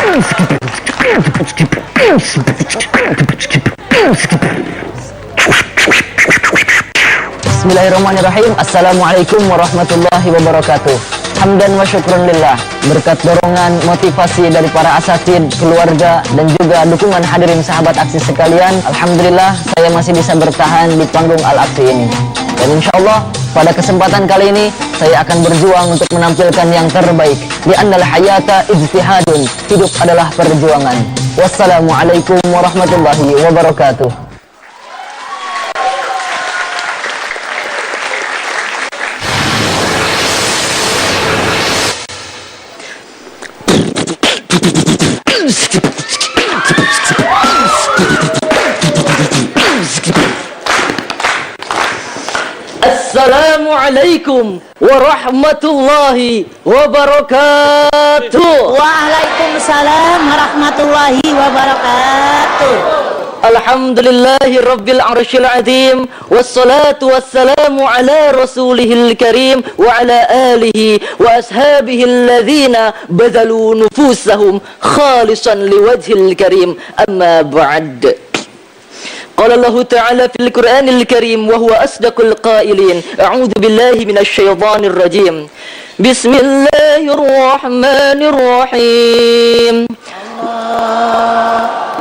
Bismillahirrahmanirrahim. Assalamualaikum warahmatullahi wabarakatuh. Hamdan wa syukrun lillah. Berkat dorongan, motivasi dari para asatid, keluarga, dan juga dukungan hadirin sahabat aksi sekalian, alhamdulillah saya masih bisa bertahan di panggung Al-Aksi ini. Dan insya Allah pada kesempatan kali ini saya akan berjuang untuk menampilkan yang terbaik. Di annal hayata ijtihadun, hidup adalah perjuangan. Wassalamualaikum warahmatullahi wabarakatuh. Assalamualaikum warahmatullahi wabarakatuh. Waalaikumsalam warahmatullahi wabarakatuh. Alhamdulillahi rabbil arsyil azim. Wassalatu wassalamu ala rasulihil karim wa ala alihi wa ashabihi alladhina badhalu nufusahum khalisan liwajhil karim. Amma ba'd. قال الله تعالى في القرآن الكريم وهو أصدق القائلين أعوذ بالله من الشيطان الرجيم بسم الله الرحمن الرحيم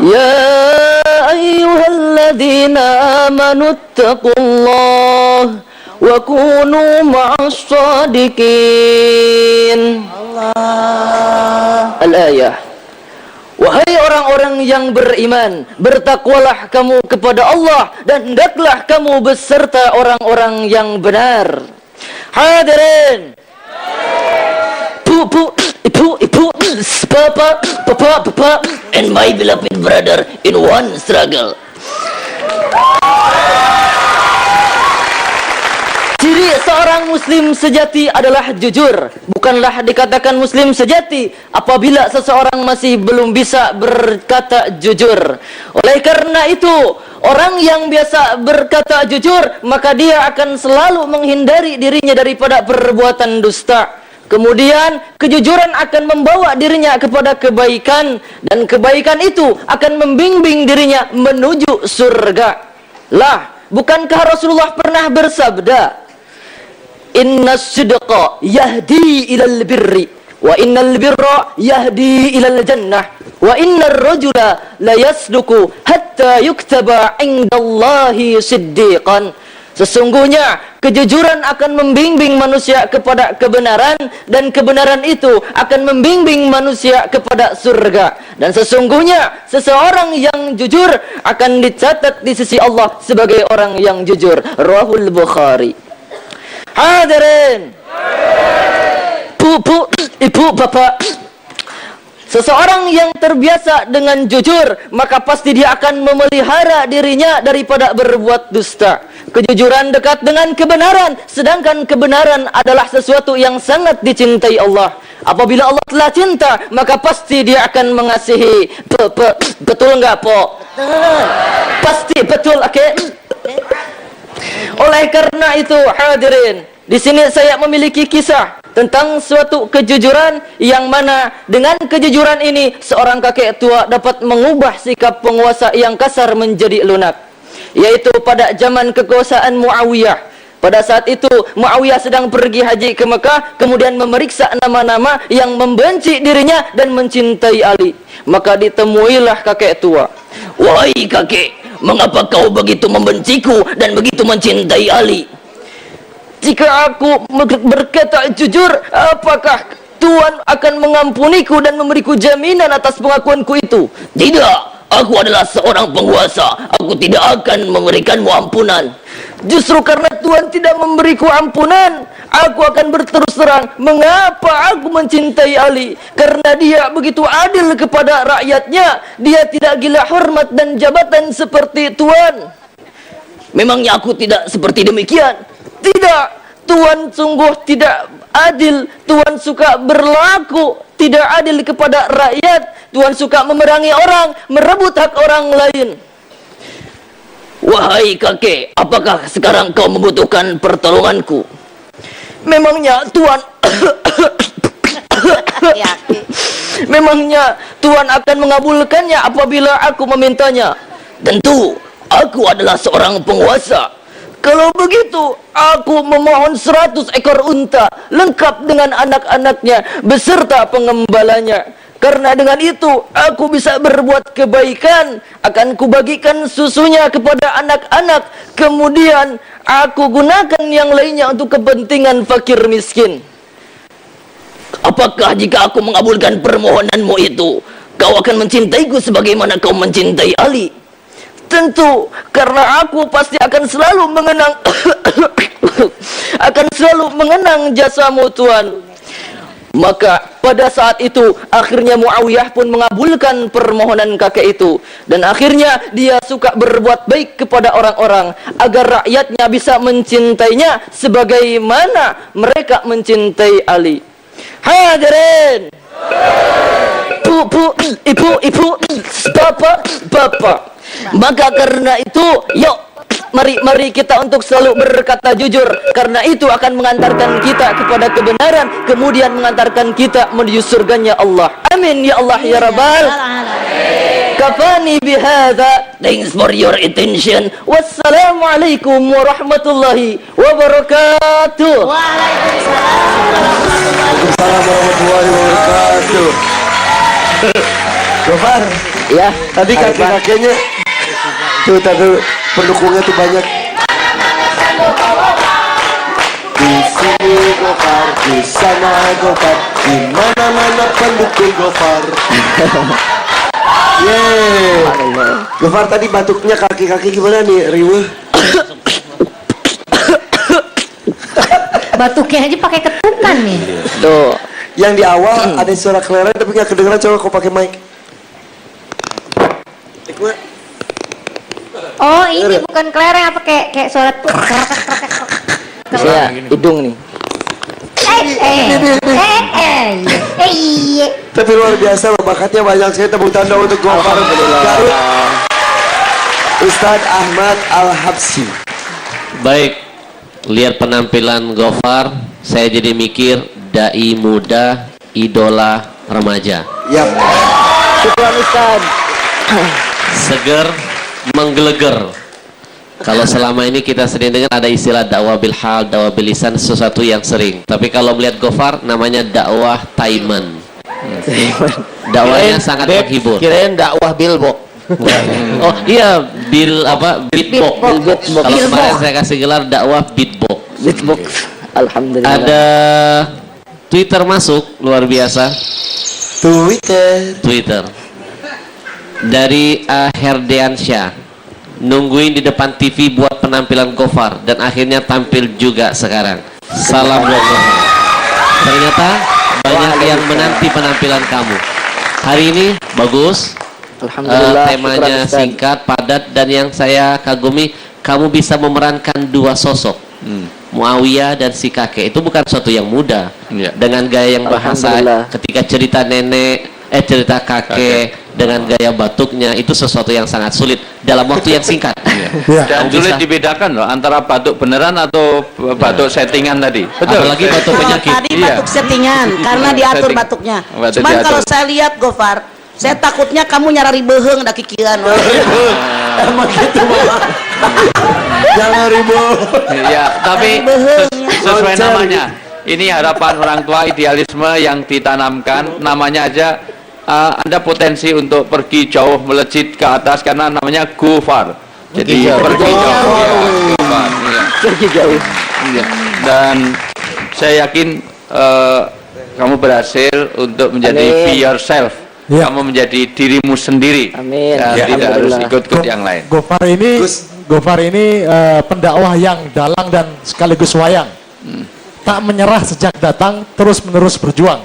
يا أيها الذين آمنوا اتقوا الله وكونوا مع الصادقين الآية. Wahai orang-orang yang beriman, bertakwalah kamu kepada Allah dan hendaklah kamu beserta orang-orang yang benar. Hadirin, ibu, papa, and my beloved brother in one struggle. Ciri seorang muslim sejati adalah jujur. Bukanlah dikatakan muslim sejati apabila seseorang masih belum bisa berkata jujur. Oleh karena itu, orang yang biasa berkata jujur, maka dia akan selalu menghindari dirinya daripada perbuatan dusta. Kemudian kejujuran akan membawa dirinya kepada kebaikan, dan kebaikan itu akan membimbing dirinya menuju surga. Lah, bukankah Rasulullah pernah bersabda, Inna sidqa yahdi ilal birri wa innal birra yahdi ilal jannah wa innar rajula la yasduku hatta yuktaba indallahi siddiqan. Sesungguhnya kejujuran akan membimbing manusia kepada kebenaran, dan kebenaran itu akan membimbing manusia kepada surga. Dan sesungguhnya seseorang yang jujur akan dicatat di sisi Allah sebagai orang yang jujur. Rahul Bukhari. Hadirin, ibu, bapak, seseorang yang terbiasa dengan jujur, maka pasti dia akan memelihara dirinya daripada berbuat dusta. Kejujuran dekat dengan kebenaran, sedangkan kebenaran adalah sesuatu yang sangat dicintai Allah. Apabila Allah telah cinta, maka pasti dia akan mengasihi. Betul nggak, Po? Pasti betul, oke? Oleh karena itu, hadirin, di sini saya memiliki kisah tentang suatu kejujuran yang mana dengan kejujuran ini seorang kakek tua dapat mengubah sikap penguasa yang kasar menjadi lunak. Yaitu pada zaman kekuasaan Muawiyah. Pada saat itu Muawiyah sedang pergi haji ke Mekah, kemudian memeriksa nama-nama yang membenci dirinya dan mencintai Ali. Maka ditemuilah kakek tua. Wahai kakek, mengapa kau begitu membenciku dan begitu mencintai Ali? Jika aku berkata jujur, apakah Tuhan akan mengampuniku dan memberiku jaminan atas pengakuanku itu? Tidak, aku adalah seorang penguasa. Aku tidak akan memberikanmu ampunan. Justru karena Tuhan tidak memberiku ampunan, aku akan berterus terang mengapa aku mencintai Ali. Karena dia begitu adil kepada rakyatnya. Dia tidak gila hormat dan jabatan seperti Tuhan. Memangnya aku tidak seperti demikian? Tidak, Tuhan sungguh tidak adil. Tuhan suka berlaku tidak adil kepada rakyat. Tuhan suka memerangi orang, merebut hak orang lain. Wahai kakek, apakah sekarang kau membutuhkan pertolonganku? Memangnya Tuhan Tuhan akan mengabulkannya apabila aku memintanya. Tentu, aku adalah seorang penguasa. Kalau begitu, aku memohon 100 ekor unta, lengkap dengan anak-anaknya, beserta pengembalanya. Karena dengan itu, aku bisa berbuat kebaikan. Akan kubagikan susunya kepada anak-anak. Kemudian, aku gunakan yang lainnya untuk kepentingan fakir miskin. Apakah jika aku mengabulkan permohonanmu itu, kau akan mencintaiku sebagaimana kau mencintai Ali? Tentu, karena aku pasti akan selalu mengenang akan selalu mengenang jasamu, Tuhan. Maka pada saat itu akhirnya Muawiyah pun mengabulkan permohonan kakek itu, dan akhirnya dia suka berbuat baik kepada orang-orang agar rakyatnya bisa mencintainya sebagaimana mereka mencintai Ali. Hadirin, ibu, bapak. Maka karena itu, yuk mari kita untuk selalu berkata jujur, karena itu akan mengantarkan kita kepada kebenaran, kemudian mengantarkan kita menuju surganya Allah. Amin ya Allah ya Rabbal. Kafani bihadza. Thanks for your attention. Wassalamualaikum warahmatullahi wabarakatuh. Waalaikumsalam warahmatullahi wabarakatuh. Gofar, Ya, tadi kakek-kakeknya tuh tadi pendukungnya tuh banyak. Di sini Gofar, di sana Gofar, di mana-mana pendukung Gofar. Yeay. Gofar tadi batuknya kaki-kaki gimana nih, riweuh? Batuknya aja pakai ketukan nih. tuh. Yang di awal ada suara kelereng tapi nggak kedengeran, coba kau pakai mic. Oh, ini bukan kelereng, apa kayak suara tuh. Ya, hidung nih. Tapi luar biasa loh, bakatnya banyak. Saya tepuk tanda untuk Gofar Garut, Ustadz Ahmad Al-Habsyi. Baik, lihat penampilan Gofar, saya jadi mikir dai muda, idola remaja. Yap. Syukran Ustaz. Seger, menggeleger. Kalau selama ini kita sering dengar ada istilah dakwah bil hal, dakwah bil lisan, sesuatu yang sering. Tapi kalau melihat Gofar, namanya dakwah taiman. Dakwahnya sangat menghibur. Kirain dakwah bilbok. Oh iya, beatbox. Kalau kemarin saya kasih gelar dakwah beatbox. Beatbox. Alhamdulillah. Ada Twitter masuk, luar biasa. Twitter dari Herdiansyah, nungguin di depan TV buat penampilan Gofar, dan akhirnya tampil juga sekarang. Salam buat Gofar. Ternyata banyak yang menanti penampilan kamu. Hari ini bagus. Alhamdulillah. Temanya Syukran, Ustaz. singkat, padat, dan yang saya kagumi, kamu bisa memerankan dua sosok, Muawiyah dan si kakek. Itu bukan sesuatu yang mudah. Dengan gaya yang bahasa, Alhamdulillah. ketika cerita nenek, cerita kakek, dengan gaya batuknya, itu sesuatu yang sangat sulit dalam waktu yang singkat. Dan Kamu sulit bisa- dibedakan loh antara batuk beneran atau batuk settingan tadi. Apalagi batuk Kalau penyakit. tadi Iya. batuk settingan karena diatur Setting. batuknya. Batuk Cuman diatur. kalau saya lihat Gofar, saya takutnya kamu nyarari beheung da kikian. Emang gitu Mama. Jangan ribut. Ya, tapi sesuai namanya. Ini harapan orang tua, idealisme yang ditanamkan. Namanya aja Anda potensi untuk pergi jauh, melejit ke atas karena namanya Gofar. Jadi pergi jauh. Ya, Gofar. Ya. Pergi jauh. Ya. Dan saya yakin kamu berhasil untuk menjadi Amin. be yourself. Ya. Kamu menjadi dirimu sendiri. Amin. Dan Ya, tidak harus alhamdulillah. ikut-ikut yang lain. Gofar ini pendakwah yang dalang dan sekaligus wayang. Tak menyerah sejak datang, terus menerus berjuang.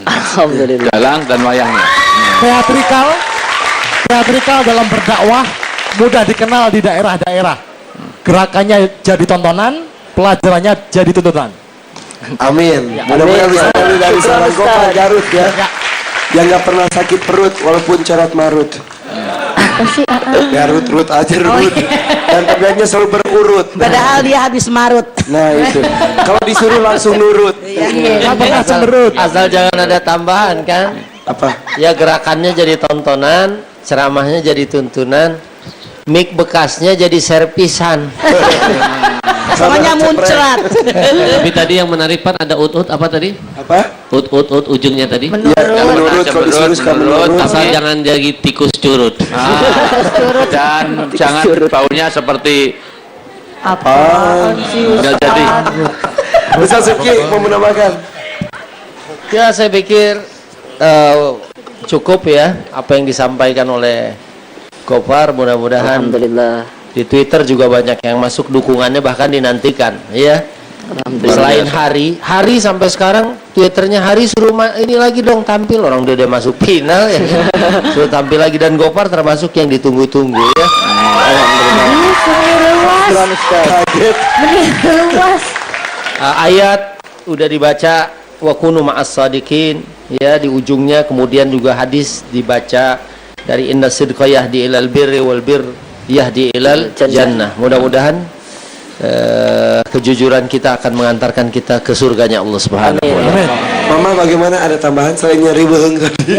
Alhamdulillah. Dalang dan wayangnya. Teatrikal dalam berdakwah, mudah dikenal di daerah-daerah. Gerakannya jadi tontonan, pelajarannya jadi tuntutan. Amin. Mudah-mudahan Amin. bisa dari Syukran, seorang Ustaz. Gofar Garut ya. Yang nggak pernah sakit perut walaupun coret marut. Garut aja Rut. Dan tabiatnya selalu berurut. Padahal dia habis marut. Nah itu. Kalau disuruh langsung nurut. Nggak pernah cemberut. Asal jangan ada tambahan kan. Apa? Ya gerakannya jadi tontonan, ceramahnya jadi tuntunan, mic bekasnya jadi servisan. Semuanya muncrat. Tapi tadi yang menarik Pak ada ut apa tadi? Apa? Ut ujungnya tadi. Ya, menurut kalau disuruh menurut. Asal jangan jadi tikus curut. Dan jangan baunya seperti nggak jadi. Ustaz Suki mau menambahkan? Ya saya pikir cukup ya apa yang disampaikan oleh Gofar. Mudah-mudahan Alhamdulillah. di Twitter juga banyak yang masuk dukungannya, bahkan dinantikan ya. Selain hari sampai sekarang Twitternya hari suruh ini lagi dong tampil, orang udah masuk final ya. Suruh tampil lagi, dan Gofar termasuk yang ditunggu-tunggu ya. Ayat udah dibaca, wa kunu ma'as sadiqin ya, di ujungnya. Kemudian juga hadis dibaca dari inna sidqa yahdi ilal birri wal bir yahdi ilal jannah. Mudah-mudahan kejujuran kita akan mengantarkan kita ke surganya Allah Subhanahu wa taala. Mama bagaimana, ada tambahan selain nyari beung tadi?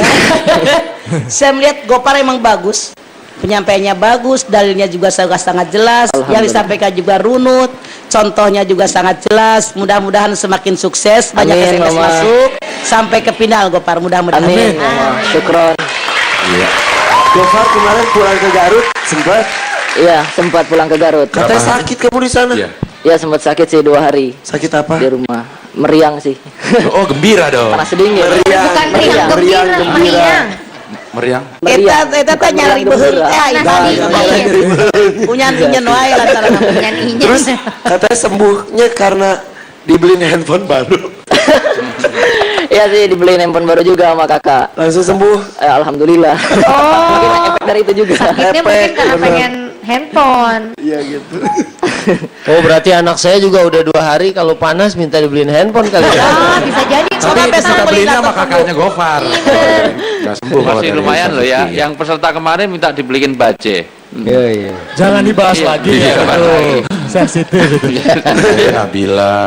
Saya melihat Gofar emang bagus, penyampaiannya bagus, dalilnya juga sangat jelas, yang disampaikan juga runut, contohnya juga sangat jelas. Mudah-mudahan semakin sukses, banyak Amin, SMS Mama. masuk sampai ke final Gofar, mudah-mudahan. Amin. Syukron. Gofar kemarin pulang ke Garut sempat. Iya, sempat pulang ke Garut. Katanya sakit kamu di sana. Iya, sempat sakit sih 2 hari Sakit apa? di rumah. Meriang sih. Oh, gembira dong. Panas dingin. Bukan meriang, Meriang. Eta teh nyari beheung teh punya inyen wae lantaran Terus katanya sembuhnya karena dibeliin handphone baru. Iya sih, dibeliin handphone baru juga sama kakak. Langsung sembuh. Alhamdulillah. Mungkin efek dari itu juga. sakitnya mungkin karena pengen handphone. Iya gitu. Oh berarti anak saya juga udah 2 hari kalau panas minta dibeliin handphone kali ya. Bisa jadi. Tapi kita belinya sama kakaknya Gofar. Nggak sembuh kalau Masih dari lumayan loh ya. Suki. Yang peserta kemarin minta dibeliin baje. Iya. Jangan dibahas lagi. Iya, Aduh, sensitif itu. Nabila.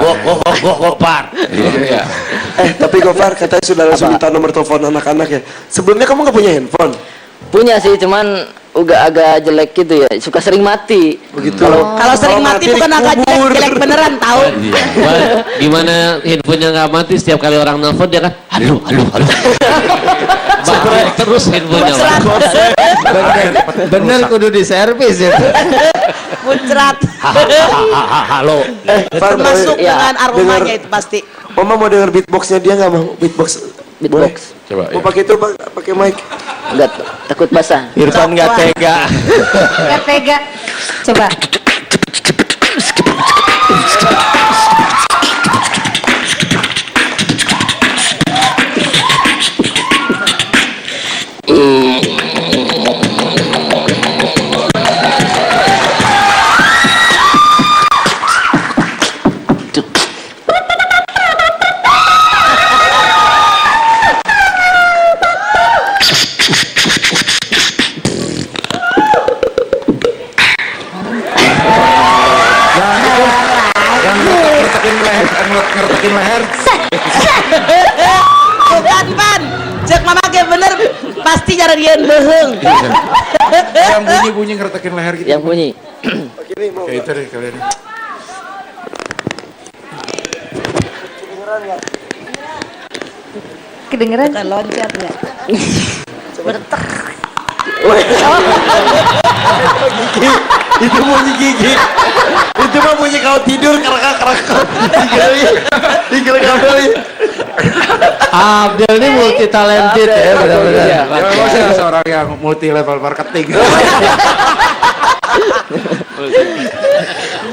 Gofar. Iya. Tapi Gofar katanya sudah langsung minta nomor telepon anak-anak ya. Sebelumnya kamu nggak punya handphone? Punya sih, cuman agak jelek gitu ya. Suka sering mati. Begitu. kalau sering mati bukan agak jelek beneran tahu. Gimana handphonenya nggak mati, setiap kali orang nelfon dia kan halo. Baik terus handphonenya. Bener kudu diservis ya. Muncrat. Halo. Termasuk Iya. dengan aromanya itu pasti. Mama mau denger beatboxnya dia, nggak mau beatbox? Beatbox. Coba Mau ya. pakai itu pakai mic. Enggak, takut basah. Irfan nggak tega. Gak tega. Coba. Ngertekin leher. Bukan pan, cek mama ge bener pasti nyariin beheung. Yang bunyi-bunyi ngertekin leher gitu. Yang bunyi. Kayak itu deh kalian. Kedengeran? Bukan loncat ya. Itu bunyi gigi. Itu mah bunyi kau tidur kerak. Tinggal kembali. Abdel ini multi talented ya benar-benar. Ya memang saya seorang yang multi level marketing.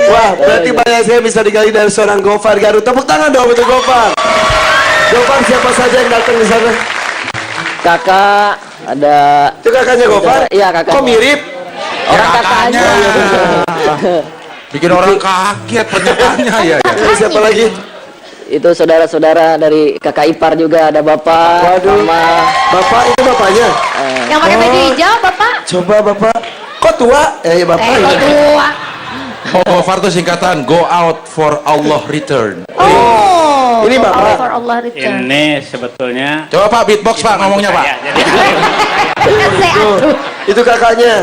Wah, berarti banyak saya bisa digali dari seorang Gofar Garut. Tepuk tangan dong untuk Gofar. Gofar siapa saja yang datang di sana? Kakak, ada Itu kakaknya Gofar? Iya, kakaknya. Kok mirip? orang kakaknya. Bikin orang kaget pernyataannya ya. Terus siapa lagi? Itu saudara-saudara dari kakak ipar juga, ada bapak, Waduh. mama. Bapak itu bapaknya. Yang pakai baju hijau, Bapak? Coba Bapak. Kok tua? Ya Bapak. Kok tua. Oh, Gofar itu singkatan Go Out for Allah Return. Oh. Ini go Bapak. out for Allah return. Ini sebetulnya. Coba Pak beatbox Pak ngomongnya Pak. Ya, jadi Itu kakaknya.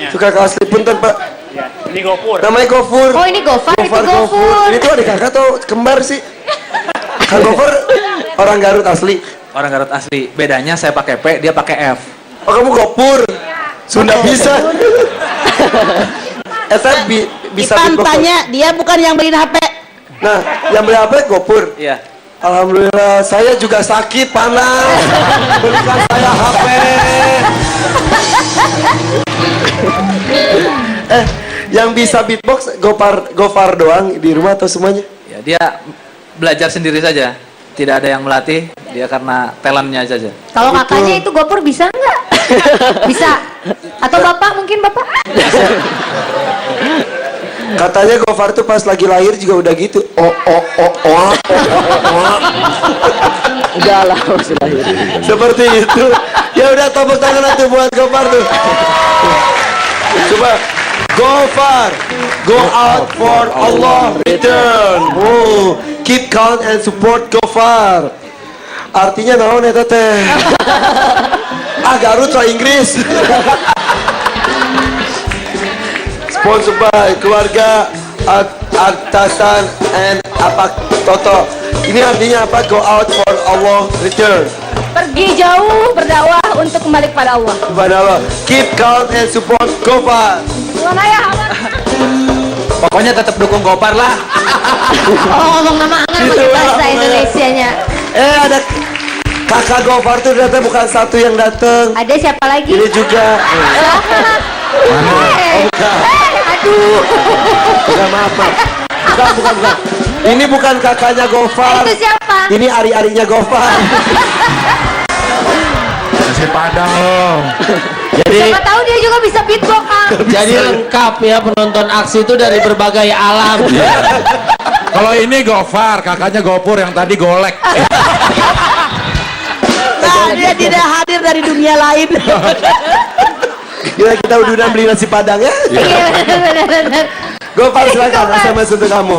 Itu kakak asli punten Pak. ya, ini Gopur. Namanya Gofur. Oh ini Gofar, itu Gofar. Gofur. Ini tuh adik kakak atau kembar sih? Kang Gofur orang Garut asli. Orang Garut asli. Bedanya saya pakai P, dia pakai F. Oh kamu Gopur. Sunda bisa. Bisa Ipan beatbox. tanya, dia bukan yang beliin HP. Nah, yang beli HP Gopur. Iya. Alhamdulillah, saya juga sakit panas. Belikan saya HP. Yang bisa beatbox Gofar doang di rumah atau semuanya? Ya, dia belajar sendiri saja. Tidak ada yang melatih, dia karena talentnya saja. Kalau kakaknya itu Gopur bisa nggak? Bisa. Atau bapak mungkin bapak? Katanya Gofar tuh pas lagi lahir juga udah gitu. Udah lah, masih lahir. Seperti itu. Ya udah tepuk tangan atuh buat Gofar tuh. Coba Gofar, go out for Allah, return. Oh, keep calm and support Gofar. Artinya naon eta teh? Garut so Inggris. Sponsor by keluarga Aktasan and Apak Toto. Ini artinya apa? Go out for Allah, return. Pergi jauh berdakwah untuk kembali kepada Allah. Kepada Allah. Keep calm and support Gofar. Gimana ya? Pokoknya tetap dukung Gopar lah. Oh ngomong nama angan pakai bahasa Indonesianya. Ada kakak Gofar tuh datang, bukan satu yang datang. Ada siapa lagi? Ini juga. Aduh. Bukan maaf. Bukan. Ini bukan kakaknya Gofar. Itu siapa? Ini ari-arinya Gofar. Nasi Padang loh. Jadi Siapa tahu dia juga bisa beatbox, Kang. jadi lengkap ya penonton aksi itu dari berbagai alam. Kalau ini Gofar, kakaknya Gopur yang tadi golek. Nah, dia tidak hadir dari dunia lain. Gila, kita udah beli nasi Padang ya. Iya benar. Gofar silakan SMS untuk kamu.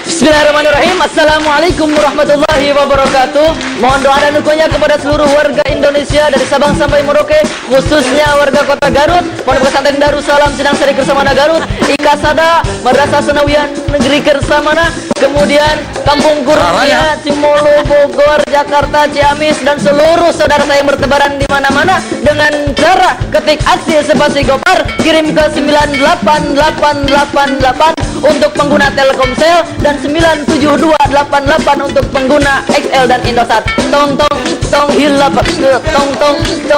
Bismillahirrahmanirrahim. Assalamualaikum warahmatullahi wabarakatuh. Mohon doa dan dukungannya kepada seluruh warga Indonesia dari Sabang sampai Merauke, khususnya warga Kota Garut, Pondok Pesantren Darussalam Sindang Sari Kersamana Garut, Ikasada, Madrasah Senawian Negeri Kersamana, kemudian Kampung Kurnia, Cimolu, Bogor, Jakarta, Ciamis, dan seluruh saudara saya yang bertebaran di mana-mana dengan cara ketik aksi spasi Gopar, kirim ke 98888 untuk pengguna Telkomsel dan 97288 untuk pengguna XL dan Indosat. Tong hilap, tong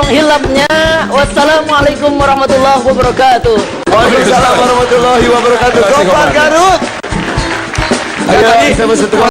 hilapnya. Wassalamualaikum warahmatullahi wabarakatuh. Waalaikumsalam warahmatullahi wabarakatuh. Gofar Garut. Ayo, saya